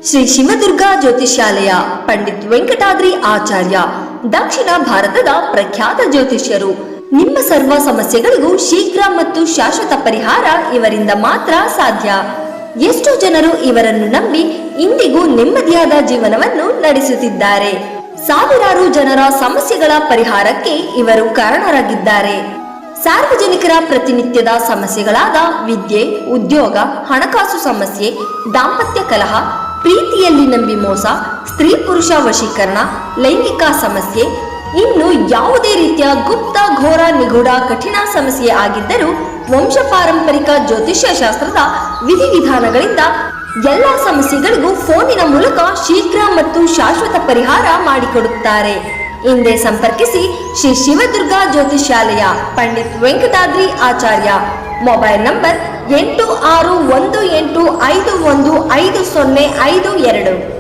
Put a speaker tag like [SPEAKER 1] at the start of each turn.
[SPEAKER 1] ಶ್ರೀ ಶಿವದುರ್ಗಾ ಜ್ಯೋತಿಷ್ಯಾಲಯ ಪಂಡಿತ್ ವೆಂಕಟಾದ್ರಿ ಆಚಾರ್ಯ ದಕ್ಷಿಣ ಭಾರತದ ಪ್ರಖ್ಯಾತ ಜ್ಯೋತಿಷ್ಯರು. ನಿಮ್ಮ ಸರ್ವ ಸಮಸ್ಯೆಗಳಿಗೂ ಶೀಘ್ರ ಮತ್ತು ಶಾಶ್ವತ ಪರಿಹಾರ ಇವರಿಂದ ಮಾತ್ರ ಸಾಧ್ಯ. ಎಷ್ಟೋ ಜನರು ಇವರನ್ನು ನಂಬಿ ಇಂದಿಗೂ ನೆಮ್ಮದಿಯಾದ ಜೀವನವನ್ನು ನಡೆಸುತ್ತಿದ್ದಾರೆ. ಸಾವಿರಾರು ಜನರ ಸಮಸ್ಯೆಗಳ ಪರಿಹಾರಕ್ಕೆ ಇವರು ಕಾರಣರಾಗಿದ್ದಾರೆ. ಸಾರ್ವಜನಿಕರ ಪ್ರತಿನಿತ್ಯದ ಸಮಸ್ಯೆಗಳಾದ ವಿದ್ಯೆ, ಉದ್ಯೋಗ, ಹಣಕಾಸು ಸಮಸ್ಯೆ, ದಾಂಪತ್ಯ ಕಲಹ, ಪ್ರೀತಿಯಲ್ಲಿ ನಂಬಿ ಮೋಸ, ಸ್ತ್ರೀ ಪುರುಷ ವಶೀಕರಣ, ಲೈಂಗಿಕ ಸಮಸ್ಯೆ, ಇನ್ನು ಯಾವುದೇ ರೀತಿಯ ಗುಪ್ತ, ಘೋರ, ನಿಗೂಢ, ಕಠಿಣ ಸಮಸ್ಯೆ ಆಗಿದ್ದರೂ ವಂಶ ಪಾರಂಪರಿಕ ಜ್ಯೋತಿಷ್ಯ ಶಾಸ್ತ್ರದ ವಿಧಿವಿಧಾನಗಳಿಂದ ಎಲ್ಲ ಸಮಸ್ಯೆಗಳಿಗೂ ಫೋನಿನ ಮೂಲಕ ಶೀಘ್ರ ಮತ್ತು ಶಾಶ್ವತ ಪರಿಹಾರ ಮಾಡಿಕೊಡುತ್ತಾರೆ. ಹಿಂದೆ ಸಂಪರ್ಕಿಸಿ ಶ್ರೀ ಶಿವದುರ್ಗಾ ಜ್ಯೋತಿಷ್ಯಾಲಯ ಪಂಡಿತ್ ವೆಂಕಟಾದ್ರಿ ಆಚಾರ್ಯ. Mobile number 8618515052.